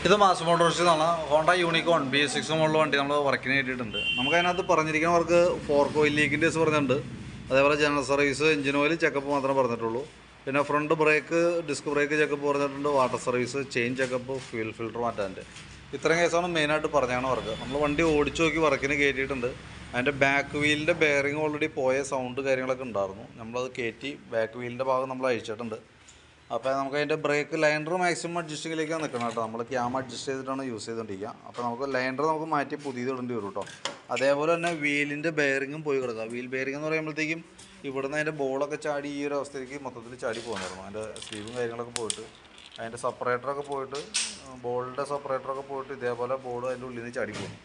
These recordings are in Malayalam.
ഇത് മാസ് മോട്ടോഴ്സിൽ നിന്നാണ്. ഹോണ്ട യൂണിക്കോൺ BS6 മോഡൽ വണ്ടി നമ്മൾ വർക്കിന് കയറ്റിയിട്ടുണ്ട്. നമുക്ക് അതിനകത്ത് പറഞ്ഞിരിക്കുന്ന വർക്ക് ഫോർക്ക് ഓയിൽ ലീക്കിൻ്റെ കേസ് പറഞ്ഞിട്ടുണ്ട്. അതേപോലെ general service, engine oil checkup മാത്രമേ പറഞ്ഞിട്ടുള്ളൂ. പിന്നെ front brake, disc brake checkup പറഞ്ഞിട്ടുണ്ട്. Water service, chain checkup, fuel filter മാറ്റാൻ്റെ ഇത്രയും കേസാണ് മെയിനായിട്ട് പറഞ്ഞാണ് വർക്ക്. നമ്മൾ വണ്ടി ഓടിച്ചു നോക്കി വർക്കിന് കയറ്റിയിട്ടുണ്ട്. അതിൻ്റെ ബാക്ക് വീലിൻ്റെ ബെയറിങ് ഓൾറെഡി പോയ സൗണ്ട് കാര്യങ്ങളൊക്കെ ഉണ്ടായിരുന്നു. നമ്മളത് കയറ്റി ബാക്ക് വീലിൻ്റെ ഭാഗം നമ്മൾ അഴിച്ചിട്ടുണ്ട്. അപ്പോൾ നമുക്ക് അതിൻ്റെ ബ്രേക്ക് ലൈനർ മാക്സിമം അഡ്ജസ്റ്റിങ്ങിലേക്കാണ് നിൽക്കണം കേട്ടോ. നമ്മൾ ക്യാം അഡ്ജസ്റ്റ് ചെയ്തിട്ടാണ് യൂസ് ചെയ്തുകൊണ്ടിരിക്കുക. അപ്പോൾ നമുക്ക് ലൈനർ നമുക്ക് മാറ്റി പുതിയത് ഇടേണ്ടി വരും കേട്ടോ. അതേപോലെ തന്നെ വീലിൻ്റെ ബെയറിങ്ങും പോയി കിടക്കുക. വീൽ ബെയറിംഗ് എന്ന് പറയുമ്പോഴത്തേക്കും ഇവിടുന്ന് അതിൻ്റെ ബോളൊക്കെ ചാടി ഈ ഒരു അവസ്ഥയിലേക്ക് മൊത്തത്തിൽ ചാടി പോകുന്നായിരുന്നു. അതിൻ്റെ സ്ലീവും കാര്യങ്ങളൊക്കെ പോയിട്ട് അതിൻ്റെ സെപ്പറേറ്ററൊക്കെ പോയിട്ട് ബോളിൻ്റെ സെപ്പറേറ്ററൊക്കെ പോയിട്ട് ഇതേപോലെ ബോൾ അതിൻ്റെ ഉള്ളിൽ നിന്ന് ചാടി പോകുന്നു.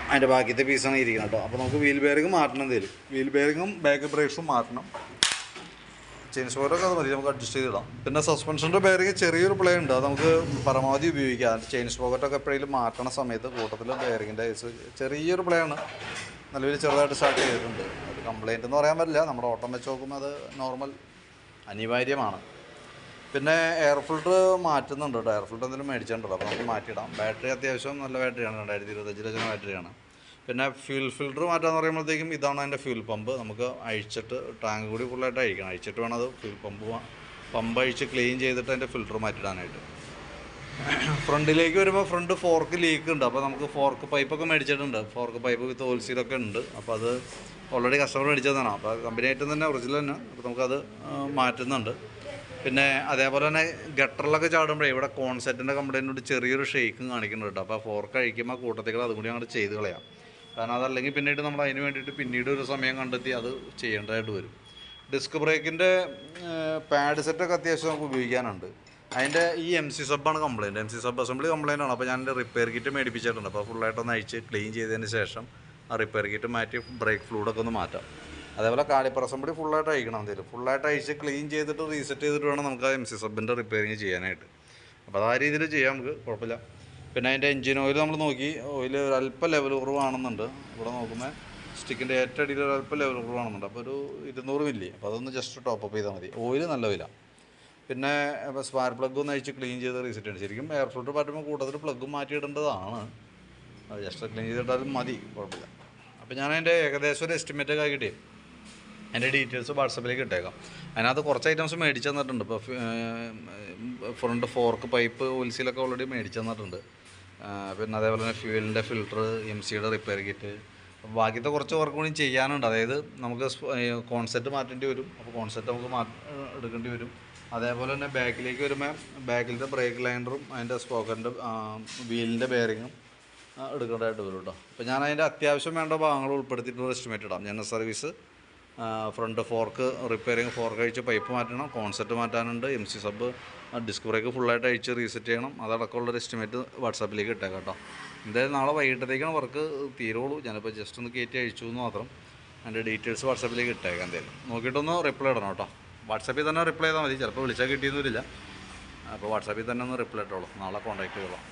അതിൻ്റെ ബാക്കിയത്തെ പീസാണ് ഇരിക്കുന്നത് കേട്ടോ. അപ്പോൾ നമുക്ക് വീൽ ബെയറിംഗ് മാറ്റണം. എന്തെങ്കിലും വീൽ ബെയറിങ്ങും ബാക്ക് ബ്രേക്സും മാറ്റണം. ചെയിൻ സ്പോക്കറ്റൊക്കെ അത് മതി, നമുക്ക് അഡ്ജസ്റ്റ് ചെയ്തിടാം. പിന്നെ സസ്പെൻഷൻ്റെ ബെയറിങ് ചെറിയൊരു പ്ലേ ഉണ്ട്, അത് നമുക്ക് പരമാവധി ഉപയോഗിക്കാം. അതിൻ്റെ ചെയിൻ സ്പോക്കറ്റൊക്കെ എപ്പോഴെങ്കിലും മാറ്റണ സമയത്ത് കൂട്ടത്തിൽ ബെയറിങ്ങിൻ്റെ ചെറിയൊരു പ്ലേ ആണ്. നിലവിൽ ചെറുതായിട്ട് സ്റ്റാർട്ട് ചെയ്തിട്ടുണ്ട്. അത് കംപ്ലയിൻ്റ് എന്ന് പറയാൻ പറ്റില്ല. നമ്മുടെ ഓട്ടം വെച്ച് നോക്കുമ്പോൾ അത് നോർമൽ അനിവാര്യമാണ്. പിന്നെ എയർ ഫിൽറ്റർ മാറ്റുന്നുണ്ട് കേട്ടോ. എയർ ഫിൽറ്റർ എന്തെങ്കിലും മേടിച്ചിട്ടുണ്ടല്ലോ, അപ്പോൾ നമുക്ക് മാറ്റിയിടാം. ബാറ്ററി അത്യാവശ്യം നല്ല ബാറ്ററിയാണ്, 2025 ബാറ്ററിയാണ്. പിന്നെ ഫ്യൂൽ ഫിൽറ്റർ മാറ്റാന്ന് പറയുമ്പോഴത്തേക്കും ഇതാണ് അതിൻ്റെ ഫ്യൂൽ പമ്പ്. നമുക്ക് അഴിച്ചിട്ട് ടാങ്ക് കൂടി ഫുള്ളായിട്ട് അഴിക്കണം. അഴിച്ചിട്ട് വേണം അത് ഫ്യൂൽ പമ്പ് അഴിച്ച് ക്ലീൻ ചെയ്തിട്ട് അതിൻ്റെ ഫിൽറ്റർ മാറ്റിയിടാനായിട്ട്. ഫ്രണ്ടിലേക്ക് വരുമ്പോൾ ഫ്രണ്ട് ഫോർക്ക് ലീക്ക് ഉണ്ട്. അപ്പോൾ നമുക്ക് ഫോർക്ക് പൈപ്പൊക്കെ മേടിച്ചിട്ടുണ്ട്. ഫോർക്ക് പൈപ്പ് വിത്ത് ഓയിൽ സീലൊക്കെ ഉണ്ട്. അപ്പോൾ അത് ഓൾറെഡി കസ്റ്റമർ മേടിച്ചതാണ്. അപ്പോൾ കമ്പനിയായിട്ട് തന്നെ ഒറിജിനൽ തന്നെ. അപ്പോൾ നമുക്കത് മാറ്റുന്നുണ്ട്. പിന്നെ അതേപോലെ തന്നെ ഗട്ടറിലൊക്കെ ചാടുമ്പോഴേ ഇവിടെ കോൺസെറ്റിൻ്റെ കംപ്ലൈൻറ്റ് ചെറിയൊരു ഷെയ്ക്കും കാണിക്കുന്നുണ്ട് കേട്ടോ. അപ്പോൾ ഫോർക്ക് അഴിക്കുമ്പോൾ കൂട്ടത്തിൽ അതും കൂടി അങ്ങോട്ട് ചെയ്ത് കളയാം. കാരണം അതല്ലെങ്കിൽ പിന്നീട് നമ്മൾ അതിന് വേണ്ടിയിട്ട് പിന്നീട് ഒരു സമയം കണ്ടെത്തി അത് ചെയ്യേണ്ടതായിട്ട് വരും. ഡിസ്ക് ബ്രേക്കിൻ്റെ പാഡ് സെറ്റൊക്കെ അത്യാവശ്യം നമുക്ക് ഉപയോഗിക്കാനുണ്ട്. അതിൻ്റെ ഈ MC സബ്ബാണ് complaint. MC sub assembly complaint ആണ്. അപ്പോൾ ഞാൻ റിപ്പയർ കിറ്റ് മേടിപ്പിച്ചിട്ടുണ്ട്. അപ്പോൾ ഫുള്ളായിട്ടൊന്ന് അഴിച്ച് ക്ലീൻ ചെയ്തതിന് ശേഷം ആ റിപ്പയർ കിറ്റ് മാറ്റി ബ്രേക്ക് ഫ്ലൂഡൊക്കെ ഒന്ന് മാറ്റാം. അതേപോലെ കാലിപ്പർ അസംബ്ലി ഫുള്ളായിട്ട് അഴിക്കണം. എന്തെങ്കിലും ഫുള്ളായിട്ട് അഴിച്ച് ക്ലീൻ ചെയ്തിട്ട് റീസെറ്റ് ചെയ്തിട്ട് വേണം നമുക്ക് ആ MC സബിൻ്റെ റിപ്പയറിങ് ചെയ്യാനായിട്ട്. അപ്പോൾ അത് ആ രീതിയിൽ ചെയ്യാം, നമുക്ക് കുഴപ്പമില്ല. പിന്നെ അതിൻ്റെ എഞ്ചിൻ ഓയിൽ നമ്മൾ നോക്കി, ഓയിൽ ഒരല്പം ലെവൽ കുറവാണെന്നുണ്ട്. ഇവിടെ നോക്കുമ്പോൾ സ്റ്റിക്കിൻ്റെ ഏറ്റവും അടിയിൽ ഒരല്പം ലെവൽ കുറവാണെന്നുണ്ട്. അപ്പോൾ ഒരു 200 മില്ലി. അപ്പോൾ അതൊന്ന് ജസ്റ്റ് ടോപ്പപ്പ് ചെയ്താൽ മതി. ഓയിൽ നല്ല വില. പിന്നെ ഇപ്പോൾ സ്പാർക്ക് പ്ലഗ് ഒന്ന് അഴിച്ച് ക്ലീൻ ചെയ്ത് റീസെറ്റ് ചെയ്യണം. ശരിക്കും എയർ ഫിൽറ്റർ മാറ്റുമ്പോൾ കൂടുതൽ പ്ലഗ് മാറ്റിയിടേണ്ടതാണ്. അത് ജസ്റ്റ് ക്ലീൻ ചെയ്തിട്ടാലും മതി, കുഴപ്പമില്ല. അപ്പോൾ ഞാൻ അതിൻ്റെ ഏകദേശം ഒരു എസ്റ്റിമേറ്റൊക്കെ ആക്കിയിട്ടേ അതിൻ്റെ ഡീറ്റെയിൽസ് വാട്സപ്പിലേക്ക് ഇട്ടേക്കാം. അതിനകത്ത് കുറച്ച് ഐറ്റംസ് മേടിച്ച് തന്നിട്ടുണ്ട്. ഇപ്പോൾ ഫ്രണ്ട് ഫോർക്ക് പൈപ്പ് ഓയിൽ സീലൊക്കെ ഓൾറെഡി മേടിച്ച് തന്നിട്ടുണ്ട്. പിന്നെ അതേപോലെ തന്നെ ഫ്യൂവലിൻ്റെ ഫിൽറ്റർ, MCയുടെ റിപ്പയർ കിറ്റ്, ബാക്കിയത്തെ കുറച്ച് വർക്ക് കൂടി ചെയ്യാനുണ്ട്. അതായത് നമുക്ക് കോൺസെപ്റ്റ് മാറ്റേണ്ടി വരും. അപ്പോൾ കോൺസെപ്റ്റ് നമുക്ക് എടുക്കേണ്ടി വരും. അതേപോലെ തന്നെ ബാക്കിലേക്ക് വരുമ്പോൾ ബാക്കിലത്തെ ബ്രേക്ക് ലൈനറും അതിൻ്റെ സ്പോക്കറിൻ്റെ വീലിൻ്റെ ബെയറിങ്ങും എടുക്കേണ്ടതായിട്ട് വരും കേട്ടോ. അപ്പോൾ ഞാൻ അതിൻ്റെ അത്യാവശ്യം വേണ്ട ഭാഗങ്ങൾ ഉൾപ്പെടുത്തിയിട്ടുള്ള എസ്റ്റിമേറ്റ് ഇടാം. ജനറൽ സർവീസ്, ഫ്രണ്ട് ഫോർക്ക് റിപ്പയറിങ്, ഫോർക്ക് അഴിച്ച് പൈപ്പ് മാറ്റണം, കോൺസെപ്റ്റ് മാറ്റാനുണ്ട്, MC സബ്, ഡിസ്ക് ബ്രേക്ക് ഫുള്ളായിട്ട് അഴിച്ച് റീസെറ്റ് ചെയ്യണം. അതടക്കമുള്ളൊരു എസ്റ്റിമേറ്റ് വാട്സാപ്പിലേക്ക് ഇട്ടേക്കാം കേട്ടോ. എന്തായാലും നാളെ വൈകിട്ടത്തേക്കാണ് വർക്ക് തീരുള്ളൂ. ഞാനിപ്പോൾ ജസ്റ്റ് ഒന്ന് കയറ്റി അഴിച്ചു എന്ന് മാത്രം. അതിൻ്റെ ഡീറ്റെയിൽസ് വാട്സാപ്പിലേക്ക് ഇട്ടേക്കാം. എന്തായാലും നോക്കിയിട്ടൊന്ന് റിപ്ലൈ ഇടണം കേട്ടോ. വാട്സാപ്പിൽ തന്നെ റിപ്ലൈ ചെയ്താൽ മതി. ചിലപ്പോൾ വിളിച്ചാൽ കിട്ടിയെന്നില്ല. അപ്പോൾ വാട്സാപ്പിൽ തന്നെ ഒന്ന് റിപ്ലൈ ഇട്ടോളൂ. നാളെ കോൺടാക്റ്റ് ചെയ്തോളാം.